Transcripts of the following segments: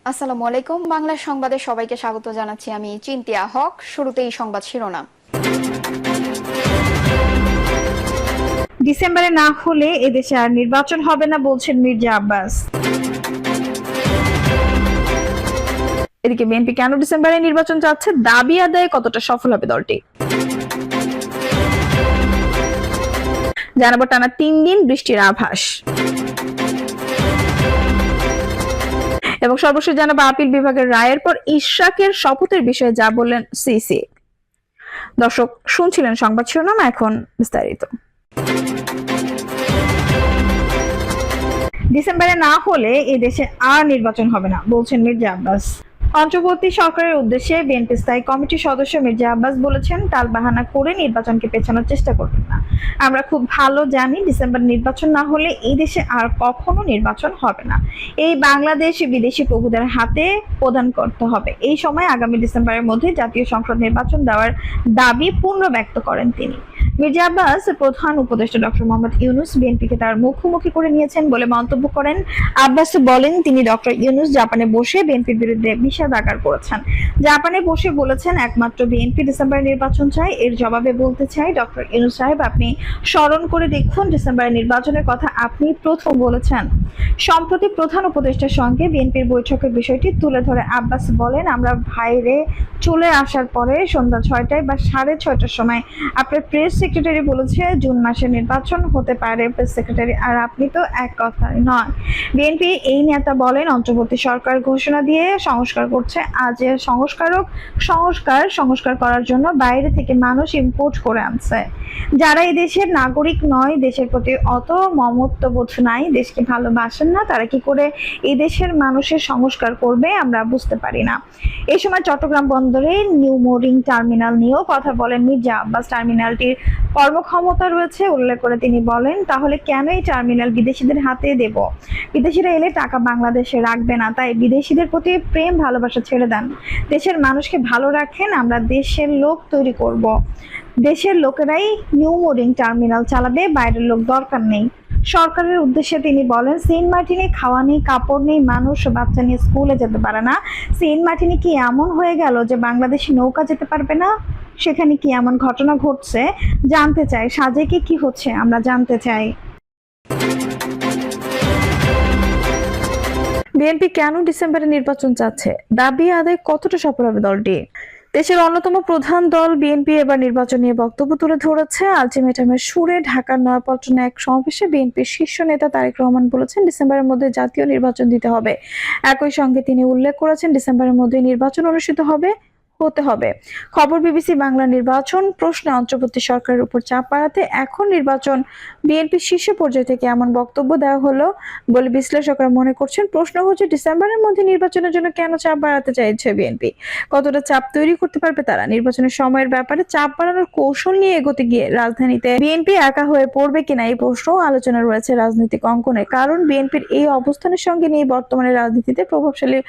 আসসালামু আলাইকুম। বাংলা সংবাদে সবাইকে স্বাগত জানাচ্ছি। আমি চিন্তিয়া হক। শুরুতেই সংবাদ শিরোনাম। ডিসেম্বরে না হলে এদেশে আর নির্বাচন হবে না বলছেন মির্জা আব্বাস। এদিকে বিএনপি কেন ডিসেম্বরে নির্বাচন চাচ্ছে, দাবি আদায়ে কতটা সফল হবে দলটি, জানাবো। টানা 3 দিন বৃষ্টির আভাস এবং সর্বশেষ জানাবো আপিল বিভাগের রায়ের পর ইশরাকের শপথের বিষয়ে যা বললেন সিসি। দর্শক, শুনছিলেন সংবাদ শিরোনাম, এখন বিস্তারিত। ডিসেম্বরে না হলে এদেশে আর নির্বাচন হবে না বলছেন মির্জা আব্বাস। অন্তর্বর্তী সরকারের উদ্দেশ্যে বিএনপি স্থায়ী কমিটির সদস্য মির্জা আব্বাস বলেছেন, টালবাহানা করে নির্বাচনকে পেছানোর চেষ্টা করবেন না। আমরা খুব ভালো জানি ডিসেম্বর নির্বাচন না হলে এই দেশে আর কখনো নির্বাচন হবে না। এই বাংলাদেশ বিদেশি প্রভুদের হাতে প্রদান করতে হবে। এই সময় আগামী ডিসেম্বরের মধ্যে জাতীয় সংসদ নির্বাচন দেওয়ার দাবি পুনর্ব্যক্ত করেন তিনি। মির্জা আব্বাস প্রধান উপদেষ্টা ডক্টর মোহাম্মদ ইউনূস বিএনপিকে তার মুখোমুখি করে নিয়েছেন বলে মন্তব্য করেন। আব্বাস বলেন, তিনি ডক্টর ইউনূস জাপানে বসে বিএনপির বিরুদ্ধে বিষেধাগার করেছেন। জাপানে বসে বলেছেন একমাত্র বিএনপি ডিসেম্বরে নির্বাচন চায়। এর জবাবে বলতে চাই, ডক্টর ইউনূস সাহেব, আপনি স্মরণ করে দেখুন ডিসেম্বরে নির্বাচনের কথা আপনি প্রথম বলেছেন। সম্প্রতি প্রধান উপদেষ্টার সঙ্গে বিএনপির বৈঠকের বিষয়টি তুলে ধরে আব্বাস বলেন, আমরা বাইরে চলে আসার পরে সন্ধ্যা 6টায় বা 6:30টার সময় আপনার প্রেস সেক্রেটারি বলেছে জুন মাসে নির্বাচন হতে পারে। প্রেস সেক্রেটারি আর আপনি তো এক কথাই নয়। বিএনপি এই নেতা বলেন, অন্তর্বর্তী সরকার ঘোষণা দিয়ে সংস্কার করছে। আজ সংস্কার করার জন্য বাইরে থেকে মানুষ ইম্পোর্ট করে আনছে। যারা এই দেশের নাগরিক নয়, দেশের প্রতি অত মমত্ববোধ নাই, দেশকে ভালোবাসেন না, তারা কি করে এই দেশের মানুষের সংস্কার করবে আমরা বুঝতে পারি না। এই সময় চট্টগ্রাম বন্দরে নিউ মোরিং টার্মিনাল নিয়েও কথা বলেন মির্জা আব্বাস। টার্মিনালটির কর্মক্ষমতা রয়েছে উল্লেখ করে তিনি বলেন, তাহলে কেন এই টার্মিনাল বিদেশিদের হাতে দেব? বিদেশিরা এলে টাকা বাংলাদেশে রাখবে না, তাই বিদেশিদের প্রতি প্রেম ভালোবাসা ছেড়ে দেন। দেশের মানুষকে ভালো রাখেন, আমরা দেশের লোক তৈরি করব। দেশের লোকেরাই নিউ মোরিং টার্মিনাল চালাবে, বাইরের লোক দরকার নেই। সরকারের উদ্দেশ্যে তিনি বলেন, সেন্ট মার্টিনে খাওয়া নেই, কাপড় নেই, মানুষ বাচ্চা নিয়ে স্কুলে যেতে পারে না। সেন্ট মার্টিনে কি এমন হয়ে গেল যে বাংলাদেশি নৌকা যেতে পারবে না? সেখানে কি এমন ঘটনা ঘটছে? জানতে চাই সাজেকে কি হচ্ছে, আমরা জানতে চাই। বিএনপি কেন ডিসেম্বরে নির্বাচন চাচ্ছে, দাবি আদায়ে কতটা সফল হবে দলটি? দেশের অন্যতম প্রধান দল বিএনপি এবার নির্বাচন নিয়ে বক্তব্য তুলে ধরেছে। আলটিমেটামের সুরে ঢাকার নয়াপল্টনে এক সমাবেশে বিএনপির শীর্ষ নেতা তারেক রহমান বলেছেন, ডিসেম্বরের মধ্যে জাতীয় নির্বাচন দিতে হবে। একই সঙ্গে তিনি উল্লেখ করেছেন, ডিসেম্বরের মধ্যে নির্বাচন অনুষ্ঠিত হতে হবে। খবর বিবিসি বাংলা। নির্বাচন প্রশ্নে অন্তর্বর্তী সরকারের উপর চাপ বাড়াতে এখন নির্বাচন বিএনপির শীর্ষ পর্যায় থেকে এমন বক্তব্য দেওয়া হলো বলে বিশ্লেষকরা মনে করছেন। প্রশ্ন হচ্ছে, ডিসেম্বরের মধ্যে নির্বাচনের জন্য কেন চাপ বাড়াতে চাইছে বিএনপি? কতটা চাপ তৈরি করতে পারবে তারা? নির্বাচনের সময়ের ব্যাপারে চাপ বাড়ানোর কৌশল নিয়ে এগোতে গিয়ে রাজধানীতে বিএনপি একা হয়ে পড়বে কিনা, এই প্রশ্ন আলোচনা রয়েছে রাজনৈতিক অঙ্গনে। কারণ বিএনপির এই অবস্থানের সঙ্গে নিয়ে বর্তমানে রাজনীতিতে প্রভাবশালী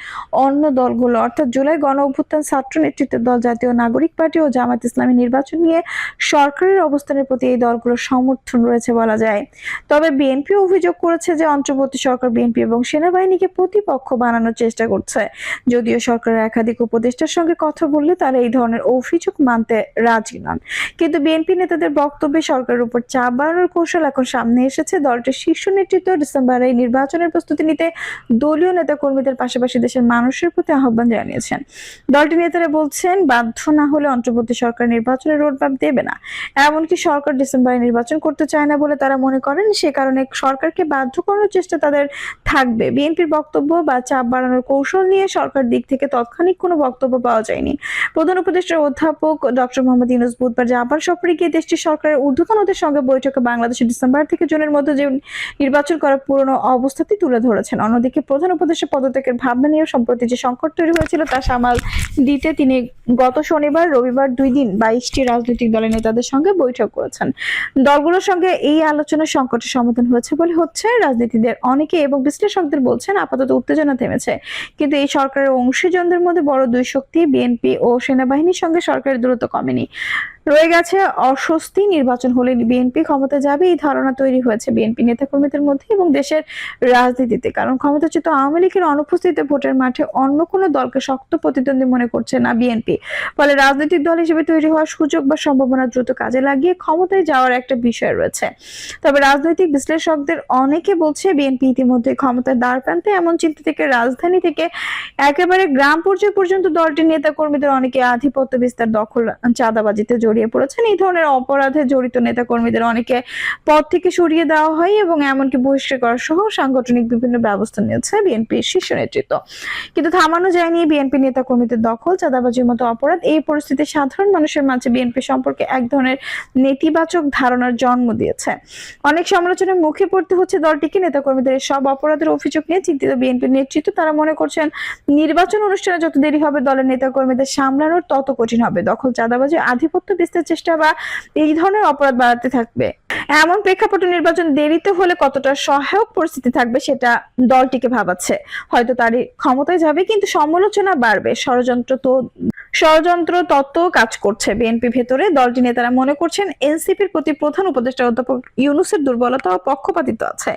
অন্য দলগুলো, অর্থাৎ জুলাই গণ অভ্যুত্থান ছাত্র নেতৃত্বের দল জাতীয় নাগরিক পার্টি ও জামায়াত ইসলামী নির্বাচন নিয়ে সরকারের অবস্থানের প্রতি এই দলগুলোর সমর্থন রয়েছে বলা যায়। তবে বিএনপি অভিযোগ করেছে যে অন্তর্বর্তী সরকার বিএনপি এবং সেনাবাহিনীকে প্রতিপক্ষ বানানোর চেষ্টা করছে। যদিও সরকারের একাধিক উপদেষ্টার সঙ্গে কথা বললে তারা এই ধরনের অভিযোগ মানতে রাজি নন। কিন্তু বিএনপি নেতাদের বক্তব্যে সরকারের উপর চাপ বাড়ানোর কৌশল এখন সামনে এসেছে। দলটির শীর্ষ নেতৃত্ব ডিসেম্বরে এই নির্বাচনের প্রস্তুতি নিতে দলীয় নেতাকর্মীদের পাশাপাশি দেশের মানুষের প্রতি আহ্বান জানিয়েছেন। দলটির নেতারা বলছেন, বাধ্য না হলে অন্তর্বর্তী সরকার নির্বাচনের রোডম্যাপ দেবে না। এমনকি সরকার ডিসেম্বরে নির্বাচন করতে চায় না বলে তারা মনে করেন। সে কারণে সরকারকে বাধ্য করানোর চেষ্টা তাদের থাকবে। বিএনপির বক্তব্য বা চাপ বাড়ানোর কৌশল নিয়ে সরকার দিক থেকে তাৎক্ষণিক কোনো বক্তব্য পাওয়া যায়নি। প্রধান উপদেষ্টা অধ্যাপক ডক্টর মোহাম্মদ ইউনূস বুধবার জাপান সফরে গিয়ে দেশটির সরকারের ঊর্ধ্বতনদের সঙ্গে বৈঠকে বাংলাদেশে ডিসেম্বর থেকে জুনের মধ্যে যে নির্বাচন করার পুরনো অবস্থাটি তুলে ধরেছেন। অন্যদিকে প্রধান উপদেষ্টা পদত্যাগের ভাবনা নিয়ে সম্প্রতি যে সংকট তৈরি হয়েছিল তা সামাল দিতে তিনি গত শনিবার রবিবার 2 দিন 22টি রাজনৈতিক দলের নেতাদের সঙ্গে বৈঠক করেছেন। দলগুলোর সঙ্গে এই আলোচনার সংকটের সমাধান হয়েছে বলে হচ্ছে। রাজনীতিদের অনেকে এবং বিশ্লেষকদের বলছেন, আপাতত উত্তেজনা থেমেছে, কিন্তু এই সরকারের অংশীজনদের মধ্যে বড় দুই শক্তি বিএনপি ও সেনাবাহিনীর সঙ্গে সরকারের দূরত্ব কমেনি। রয়ে গেছে অস্বস্তি, নির্বাচন হলে বিএনপি ক্ষমতা যাবে এই ধারণা তৈরি হয়েছে বিএনপি নেতাকর্মীদের মধ্যে এবং দেশের রাজনীতিতে। কারণ ক্ষমতাচ্যুত আওয়ামী লীগের অনুপস্থিতিতে ভোটের মাঠে অন্য কোনো দলকে শক্ত প্রতিদ্বন্দ্বী মনে করছে না বিএনপি। ফলে রাজনৈতিক দল হিসেবে তৈরি হওয়ার সুযোগ বা সম্ভাবনা দ্রুত কাজে লাগিয়ে ক্ষমতায় যাওয়ার একটা বিষয় রয়েছে। তবে রাজনৈতিক বিশ্লেষকদের অনেকে বলছে বিএনপি ইতিমধ্যে ক্ষমতার দ্বারপ্রান্তে, এমন চিন্তা থেকে রাজধানী থেকে একেবারে গ্রাম পর্যায় পর্যন্ত দলটির নেতাকর্মীদের অনেকে আধিপত্য বিস্তার, দখল, চাঁদাবাজিতে জড়িয়ে পড়েছেন। এই ধরনের অপরাধে জড়িত নেতাকর্মীদের অনেকে পদ থেকে সরিয়ে দেওয়া হয় এবং এমনকি বহিষ্কার করা সহ সাংগঠনিক বিভিন্ন ব্যবস্থা নিয়েছে বিএনপির শীর্ষ নেতৃত্ব। কিন্তু থামানো যায়নি বিএনপি নেতাকর্মীদের দখল, চাঁদাবাজির মতো অপরাধ। এই পরিস্থিতি সাধারণ মানুষের মাঝে বিএনপি সম্পর্কে এক ধরনের নেতিবাচক ধারণার জন্ম দিয়েছে। অনেক সমালোচনার মুখে পড়তে হচ্ছে দলটিকে। নেতাকর্মীদের সব অপরাধের অভিযোগ নিয়ে চিন্তিত বিএনপির নেতৃত্ব। তারা মনে করছেন নির্বাচন অনুষ্ঠানে যত দেরি হবে দলের নেতাকর্মীদের সামলানোর তত কঠিন হবে। দখল, চাঁদাবাজি, আধিপত্য বিস্তার চেষ্টা বা এই ধরনের অপরাধ বাড়াতে থাকবে। এমন প্রেক্ষাপটে নির্বাচন দেরিতে হলে কতটা সহায়ক পরিস্থিতি থাকবে সেটা দলটিকে ভাবাচ্ছে। হয়তো তারই ক্ষমতায় যাবে, কিন্তু সমালোচনা বাড়বে। ষড়যন্ত্র তত্ত্ব কাজ করছে বিএনপি ভেতরে। দলটি নেতারা মনে করছেন এনসিপির প্রতি প্রধান উপদেষ্টা অধ্যাপক ইউনূসের দুর্বলতা ও পক্ষপাতিত্ব আছে।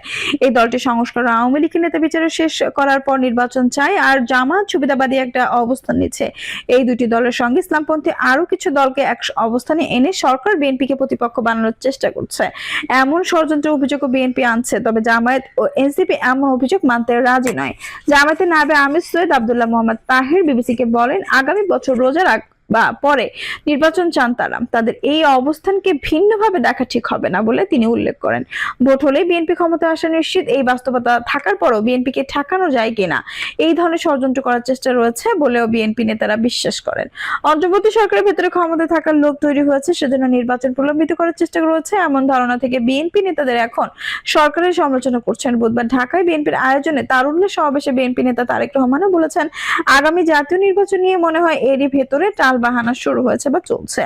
এই দলটি সংস্কার আওয়ামী লীগের নেতা বিচার শেষ করার পর নির্বাচন চায়, আর জামাত সুবিধাবাদী একটা অবস্থান নিচ্ছে। এই দুটি দলের সঙ্গে ইসলামপন্থী আরো কিছু দলকে এক অবস্থানে এনে সরকার বিএনপিকে প্রতিপক্ষ বানানোর চেষ্টা করছে। এমন ষড়যন্ত্রের অভিযোগও বিএনপি আনছে। তবে জামায়াত ও এনসিপি এমন অভিযোগ মানতে রাজি নয়। জামায়াতের নায়েবে আমির সৈয়দ আব্দুল্লাহ মোহাম্মদ তাহের বিবিসিকে বলেন, আগামী বছর রোজার আগ বা পরে নির্বাচন চান তারা। তাদের এই অবস্থানকে ভিন্নভাবে দেখা ঠিক হবে না বলে তিনি উল্লেখ করেন। ভোট হলে বিএনপি ক্ষমতায় আসা নিশ্চিত, এই বাস্তবতা থাকার পরও বিএনপিকে ঠেকানো যায় কিনা এই ধরনের ষড়যন্ত্র করার চেষ্টা রয়েছে বলেও বিএনপি নেতারা বিশ্বাস করেন। অন্তর্বর্তী সরকারের ভেতরে ক্ষমতায় থাকার লোক তৈরি হয়েছে, সেজন্য নির্বাচন প্রলম্বিত করার চেষ্টা রয়েছে, এমন ধারণা থেকে বিএনপি নেতাদের এখন সরকারের সমালোচনা করছেন। বুধবার ঢাকায় বিএনপির আয়োজনে তারুণ্যের সমাবেশে বিএনপি নেতা তারেক রহমানও বলেছেন, আগামী জাতীয় নির্বাচন নিয়ে মনে হয় এরই ভেতরে টাল বাহানা শুরু হয়েছে বা চলছে।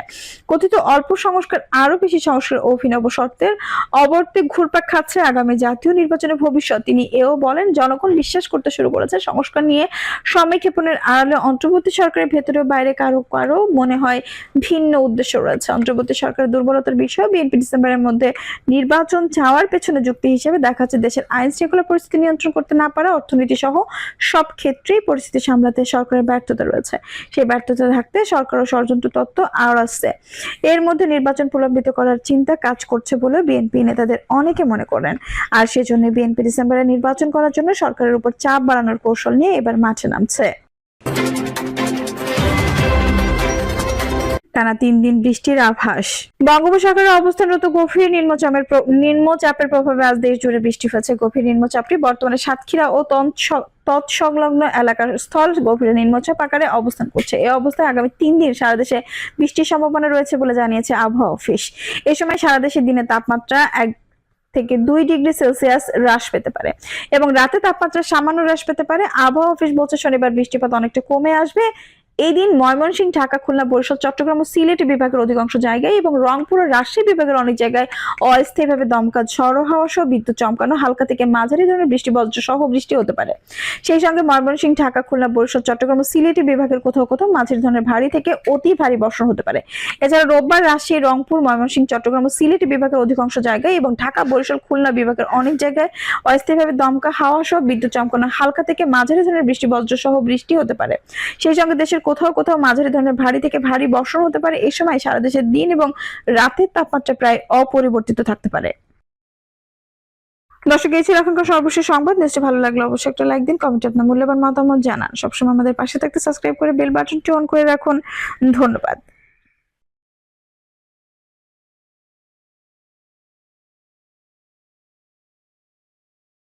কথিত অল্প সংস্কার আরো বেশি সংস্কার অভিনব শর্তের অবর্তে ঘুরপাক খাচ্ছে আগামী জাতীয় নির্বাচনের ভবিষ্যৎ। তিনি এও বলেন, জনগণ বিশ্বাস করতে শুরু করেছে সংস্কার নিয়ে সমীক্ষেপণের আড়ালে অন্তর্বর্তী সরকারের ভেতরে বাইরে কারো কারো মনে হয় ভিন্ন উদ্দেশ্য রয়েছে। অন্তর্বর্তী সরকারের দুর্বলতার বিষয়ে বিএনপি ডিসেম্বরের মধ্যে নির্বাচন চাওয়ার পেছনে যুক্তি হিসেবে দেখা যাচ্ছে দেশের আইন শৃঙ্খলা পরিস্থিতি নিয়ন্ত্রণ করতে না পারা, অর্থনীতি সহ সব ক্ষেত্রেই পরিস্থিতি সামলাতে সরকারের ব্যর্থতা রয়েছে। সেই ব্যর্থতা থাকতে সরকার ও ষড়যন্ত্র তত্ত্ব আওড়াচ্ছে। এর মধ্যে নির্বাচন প্রলম্বিত করার চিন্তা কাজ করছে বলে বিএনপি নেতাদের অনেকে মনে করেন। আর সেজন্য বিএনপি ডিসেম্বরে নির্বাচন করার জন্য সরকারের উপর চাপ বাড়ানোর কৌশল নিয়ে এবার মাঠে নামছে। টানা 3 দিন বৃষ্টির আভাস। বঙ্গোপসাগরে অবস্থানরত গভীর নিম্নচাপের প্রভাবে আজ দেশ জুড়ে বৃষ্টি হচ্ছে। গভীর নিম্নচাপটি বর্তমানে সাতক্ষীরা ও তৎসংলগ্ন এলাকার স্থল গভীর নিম্নচাপ আকারে অবস্থান করছে। এই অবস্থায় আগামী 3 দিন সারা দেশে বৃষ্টির সম্ভাবনা রয়েছে বলে জানিয়েছে আবহাওয়া অফিস। এ সময় সারা দেশে দিনের তাপমাত্রা 1 থেকে 2 ডিগ্রি সেলসিয়াস হ্রাস পেতে পারে এবং রাতে তাপমাত্রা সামান্য হ্রাস পেতে পারে। আবহাওয়া অফিস বলছে, শনিবার বৃষ্টিপাত অনেকটা কমে আসবে। এই দিন ময়মনসিংহ, ঢাকা, খুলনা, বরিশাল, চট্টগ্রাম ও সিলেট বিভাগের অধিকাংশ জায়গায় এবং রংপুর ও রাজশাহী বিভাগের অনেক জায়গায় অস্থায়ীভাবে দমকা ঝড়ো হাওয়া সহ বিদ্যুৎ চমকানো, হালকা থেকে মাঝারি ধরনের বৃষ্টি, বজ্র সহ বৃষ্টি হতে পারে। সেই সঙ্গে ময়মনসিংহ, ঢাকা, খুলনা, বরিশাল, চট্টগ্রাম ও সিলেট বিভাগের কোথাও কোথাও মাঝারি ধরনের ভারী থেকে অতি ভারী বর্ষণ হতে পারে। এছাড়া রোববার রাজশাহী, রংপুর, ময়মনসিংহ, চট্টগ্রাম ও সিলেট বিভাগের অধিকাংশ জায়গায় এবং ঢাকা, বরিশাল, খুলনা বিভাগের অনেক জায়গায় অস্থায়ীভাবে দমকা হাওয়া সহ বিদ্যুৎ চমকানো, হালকা থেকে মাঝারি ধরনের বৃষ্টি, বজ্র সহ বৃষ্টি হতে পারে। সেই সঙ্গে দেশের কোথাও কোথাও মাঝারি ধরনের ভারী থেকে ভারী বর্ষণ হতে পারে। এই সময় সারা দেশের দিন এবং রাতের তাপমাত্রা প্রায় অপরিবর্তিত থাকতে পারে। দর্শক, এই ছিল এখনকার সর্বশেষ সংবাদ। নিশ্চয়ই ভালো লাগলো অবশ্যই একটা লাইক দিন, কমেন্টে আপনার মূল্যবান মতামত জানান। সবসময় আমাদের পাশে থাকতে সাবস্ক্রাইব করে বেল বাটনটি অন করে রাখুন। ধন্যবাদ।